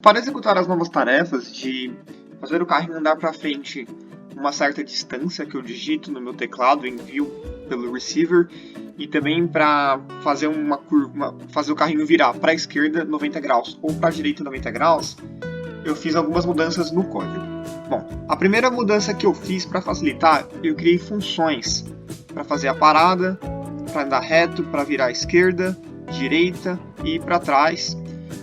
Para executar as novas tarefas de fazer o carrinho andar para frente uma certa distância que eu digito no meu teclado e envio pelo receiver, e também para fazer uma curva, fazer o carrinho virar para a esquerda 90 graus ou para a direita 90 graus, eu fiz algumas mudanças no código. Bom, a primeira mudança que eu fiz para facilitar, eu criei funções para fazer a parada, para andar reto, para virar à esquerda, direita e para trás.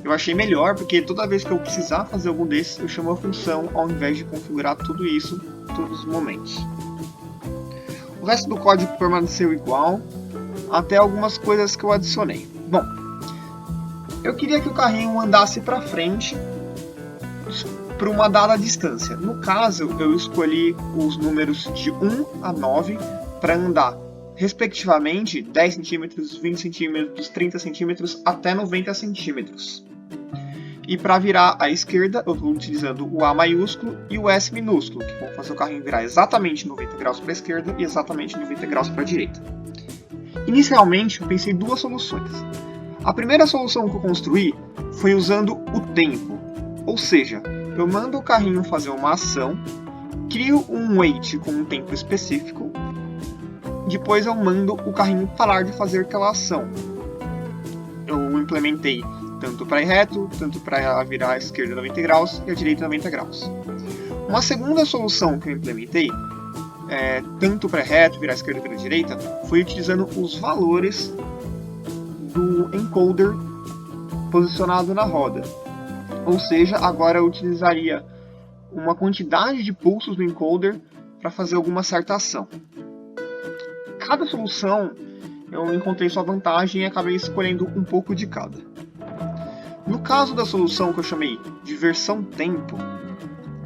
Eu achei melhor porque toda vez que eu precisar fazer algum desses, eu chamo a função ao invés de configurar tudo isso em todos os momentos. O resto do código permaneceu igual, até algumas coisas que eu adicionei. Bom, eu queria que o carrinho andasse para frente por uma dada distância. No caso, eu escolhi os números de 1 a 9 para andar respectivamente 10 cm, 20 cm, 30 cm até 90 cm. E para virar à esquerda, eu estou utilizando o A maiúsculo e o S minúsculo, que vão fazer o carrinho virar exatamente 90 graus para a esquerda e exatamente 90 graus para a direita. Inicialmente, eu pensei em duas soluções. A primeira solução que eu construí foi usando o tempo, ou seja, eu mando o carrinho fazer uma ação, crio um wait com um tempo específico, depois eu mando o carrinho parar de fazer aquela ação. Eu implementei tanto para ir reto, tanto para virar à esquerda 90 graus e à direita 90 graus. Uma segunda solução que eu implementei, tanto para reto, virar à esquerda e virar à direita, foi utilizando os valores do encoder posicionado na roda. Ou seja, agora eu utilizaria uma quantidade de pulsos do encoder para fazer alguma certa ação. Cada solução eu encontrei sua vantagem e acabei escolhendo um pouco de cada. No caso da solução que eu chamei de versão tempo,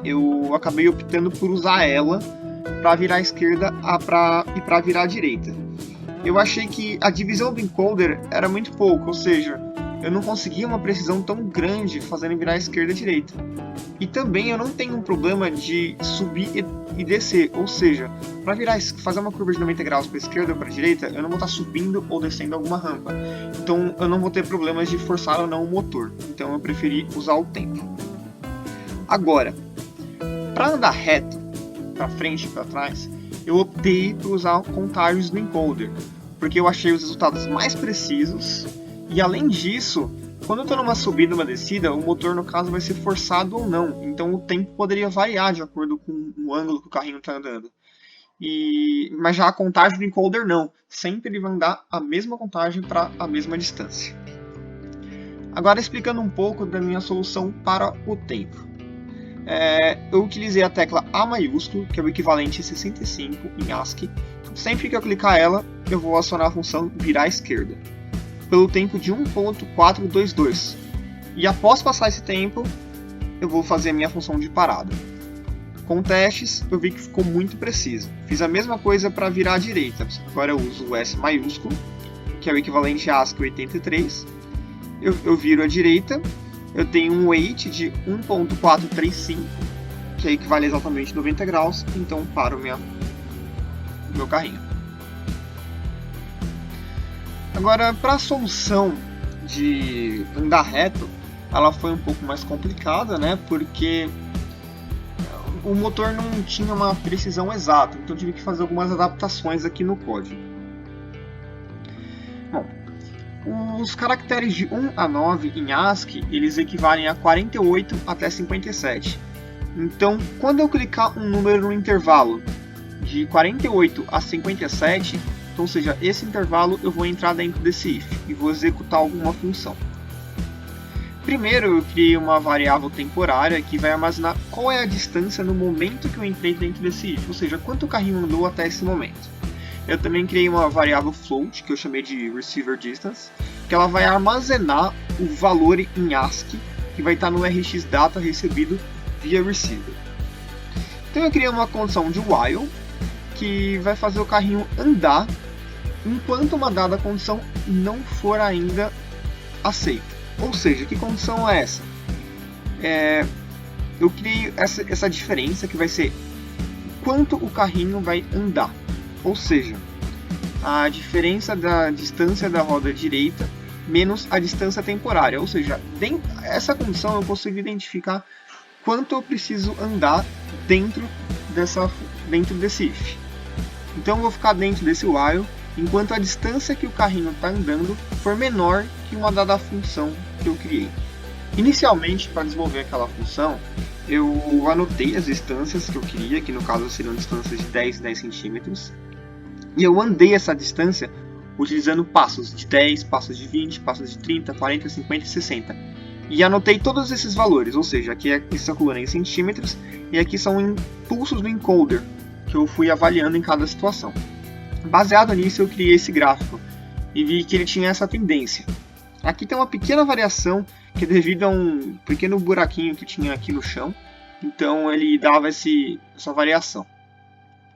eu acabei optando por usar ela para virar à esquerda e para virar à direita. Eu achei que a divisão do encoder era muito pouco, ou seja, eu não conseguia uma precisão tão grande fazendo virar à esquerda e à direita. E também eu não tenho um problema de subir e descer, ou seja, para fazer uma curva de 90 graus para a esquerda ou para a direita, eu não vou estar subindo ou descendo alguma rampa. Então eu não vou ter problemas de forçar ou não o motor. Então eu preferi usar o tempo. Agora, para andar reto, para frente e para trás, eu optei por usar contagens do encoder, porque eu achei os resultados mais precisos. E além disso, quando eu estou numa subida ou uma descida, o motor no caso vai ser forçado ou não, então o tempo poderia variar de acordo com o ângulo que o carrinho está andando. Mas já a contagem do encoder não, sempre ele vai andar a mesma contagem para a mesma distância. Agora explicando um pouco da minha solução para o tempo. Eu utilizei a tecla A maiúsculo, que é o equivalente a 65 em ASCII. Sempre que eu clicar ela, eu vou acionar a função virar à esquerda, pelo tempo de 1.422. E após passar esse tempo, eu vou fazer a minha função de parada. Com testes, eu vi que ficou muito preciso. Fiz a mesma coisa para virar à direita. Agora eu uso o S maiúsculo, que é o equivalente a ASCII 83. Eu viro à direita, eu tenho um wait de 1.435, que equivale exatamente a 90 graus, então paro o meu carrinho. Agora, para a solução de andar reto, ela foi um pouco mais complicada, né? Porque o motor não tinha uma precisão exata, então eu tive que fazer algumas adaptações aqui no código. Bom, os caracteres de 1 a 9 em ASCII, eles equivalem a 48 até 57. Então, quando eu clicar um número no intervalo de 48 a 57, ou seja, esse intervalo eu vou entrar dentro desse if e vou executar alguma função. Primeiro eu criei uma variável temporária que vai armazenar qual é a distância no momento que eu entrei dentro desse if, ou seja, quanto o carrinho andou até esse momento. Eu também criei uma variável float, que eu chamei de receiver distance, que ela vai armazenar o valor em ASCII que vai estar no rxdata recebido via receiver. Então eu criei uma condição de while que vai fazer o carrinho andar enquanto uma dada condição não for ainda aceita. Ou seja, que condição é essa? Eu criei essa diferença que vai ser quanto o carrinho vai andar. Ou seja, a diferença da distância da roda direita menos a distância temporária. Ou seja, essa condição eu consigo identificar quanto eu preciso andar dentro desse if. Então eu vou ficar dentro desse while enquanto a distância que o carrinho está andando for menor que uma dada função que eu criei. Inicialmente, para desenvolver aquela função, eu anotei as distâncias que eu queria, que no caso seriam distâncias de 10 e 10 centímetros, e eu andei essa distância utilizando passos de 10, passos de 20, passos de 30, 40, 50 e 60. E anotei todos esses valores, ou seja, aqui é essa coluna em centímetros, e aqui são impulsos do encoder, que eu fui avaliando em cada situação. Baseado nisso, eu criei esse gráfico, e vi que ele tinha essa tendência. Aqui tem uma pequena variação, que é devido a um pequeno buraquinho que tinha aqui no chão, então ele dava essa variação.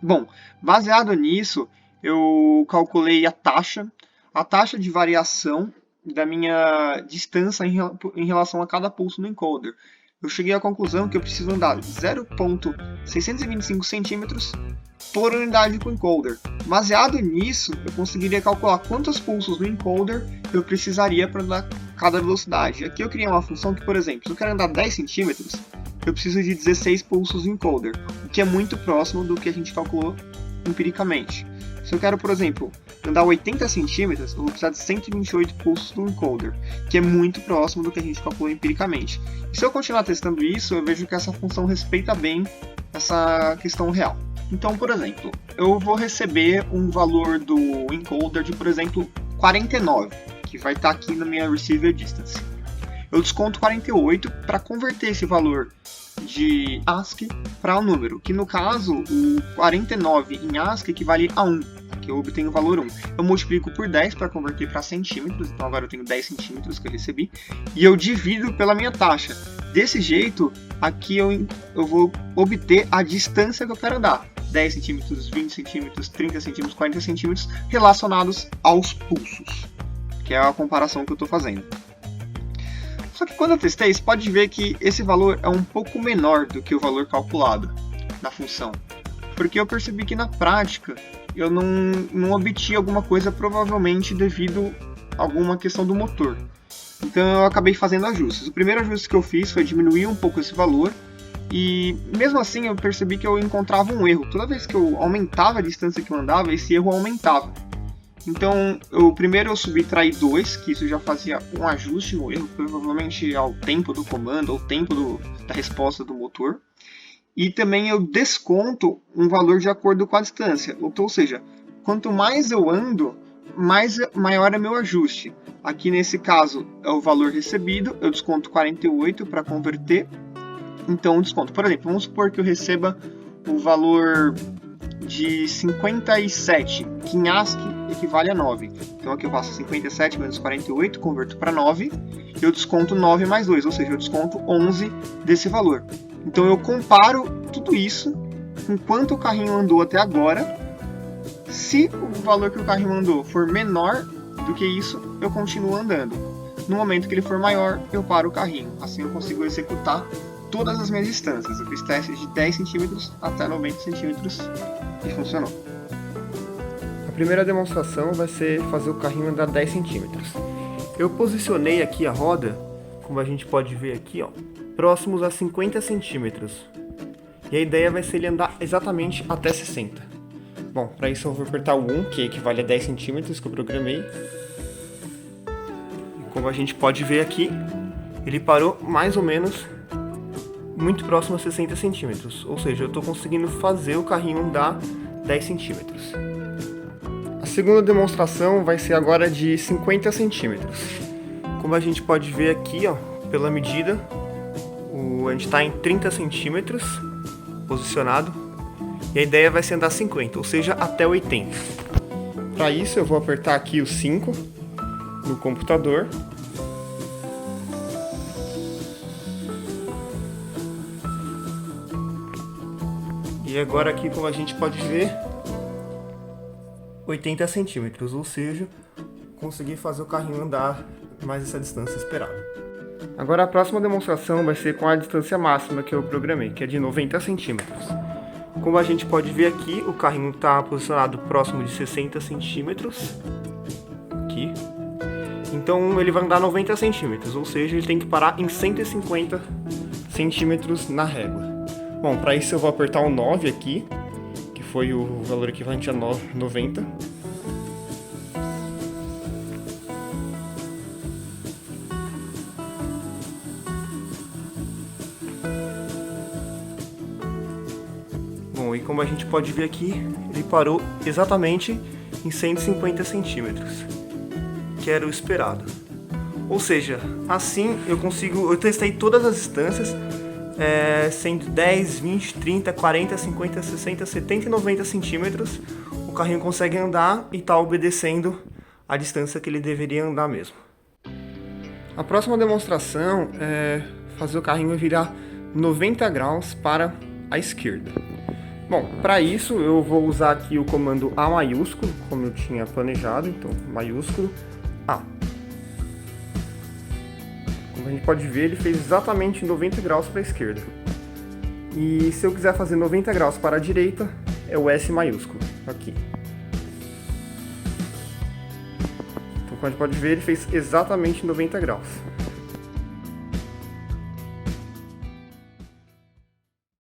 Bom, baseado nisso, eu calculei a taxa de variação da minha distância em relação a cada pulso no encoder. Eu cheguei à conclusão que eu preciso andar 0,625 centímetros por unidade com encoder. Baseado nisso, eu conseguiria calcular quantos pulsos no encoder eu precisaria para andar cada velocidade. Aqui eu criei uma função que, por exemplo, se eu quero andar 10 centímetros, eu preciso de 16 pulsos no encoder, o que é muito próximo do que a gente calculou empiricamente. Se eu quero, por exemplo, andar 80 centímetros, eu vou precisar de 128 pulsos no encoder, que é muito próximo do que a gente calculou empiricamente. E se eu continuar testando isso, eu vejo que essa função respeita bem essa questão real. Então, por exemplo, eu vou receber um valor do encoder de, por exemplo, 49, que vai estar aqui na minha receiver distance. Eu desconto 48 para converter esse valor de ASCII para um número, que no caso, o 49 em ASCII equivale a 1, que eu obtenho o valor 1. Eu multiplico por 10 para converter para centímetros, então agora eu tenho 10 centímetros que eu recebi, e eu divido pela minha taxa. Desse jeito, aqui eu vou obter a distância que eu quero andar, 10 centímetros, 20 centímetros, 30 centímetros, 40 centímetros, relacionados aos pulsos, que é a comparação que eu estou fazendo. Só que quando eu testei, você pode ver que esse valor é um pouco menor do que o valor calculado na função. Porque eu percebi que na prática eu não obtive alguma coisa, provavelmente devido a alguma questão do motor. Então eu acabei fazendo ajustes. O primeiro ajuste que eu fiz foi diminuir um pouco esse valor. E mesmo assim eu percebi que eu encontrava um erro. Toda vez que eu aumentava a distância que eu andava, esse erro aumentava. Então, primeiro eu subtraí 2, que isso já fazia um ajuste no erro, provavelmente ao tempo do comando, ao tempo da resposta do motor. E também eu desconto um valor de acordo com a distância. Ou seja, quanto mais eu ando, maior é meu ajuste. Aqui nesse caso é o valor recebido, eu desconto 48 para converter. Então, desconto. Por exemplo, vamos supor que eu receba o valor de 57, que em ASCII equivale a 9. Então aqui eu faço 57 menos 48, converto para 9, e eu desconto 9 mais 2, ou seja, eu desconto 11 desse valor. Então eu comparo tudo isso com quanto o carrinho andou até agora. Se o valor que o carrinho andou for menor do que isso, eu continuo andando. No momento que ele for maior, eu paro o carrinho. Assim eu consigo executar todas as minhas distâncias. Eu fiz testes de 10 centímetros até 90 centímetros e funcionou. A primeira demonstração vai ser fazer o carrinho andar 10 centímetros. Eu posicionei aqui a roda, como a gente pode ver aqui, ó, próximos a 50 centímetros. E a ideia vai ser ele andar exatamente até 60. Bom, para isso eu vou apertar o 1, que equivale a 10 centímetros que eu programei. E como a gente pode ver aqui, ele parou mais ou menos muito próximo a 60 centímetros. Ou seja, eu estou conseguindo fazer o carrinho andar 10 centímetros. A segunda demonstração vai ser agora de 50 centímetros. Como a gente pode ver aqui, ó, pela medida, a gente está em 30 centímetros posicionado. E a ideia vai ser andar 50, ou seja, até 80. Para isso eu vou apertar aqui o 5 no computador. E agora aqui, como a gente pode ver, 80 centímetros, ou seja, consegui fazer o carrinho andar mais essa distância esperada. Agora a próxima demonstração vai ser com a distância máxima que eu programei, que é de 90 centímetros. Como a gente pode ver aqui, o carrinho está posicionado próximo de 60 centímetros. Aqui. Então ele vai andar 90 centímetros, ou seja, ele tem que parar em 150 centímetros na régua. Bom, para isso eu vou apertar o 9 aqui, que foi o valor equivalente a 90. Bom, e como a gente pode ver aqui, ele parou exatamente em 150 centímetros, que era o esperado. Ou seja, assim eu testei todas as distâncias, 110, 20, 30, 40, 50, 60, 70 e 90 centímetros, o carrinho consegue andar e está obedecendo a distância que ele deveria andar mesmo. A próxima demonstração é fazer o carrinho virar 90 graus para a esquerda. Bom, para isso eu vou usar aqui o comando A maiúsculo, como eu tinha planejado, então maiúsculo A. Como a gente pode ver, ele fez exatamente 90 graus para a esquerda. E se eu quiser fazer 90 graus para a direita, é o S maiúsculo, aqui. Então como a gente pode ver, ele fez exatamente 90 graus.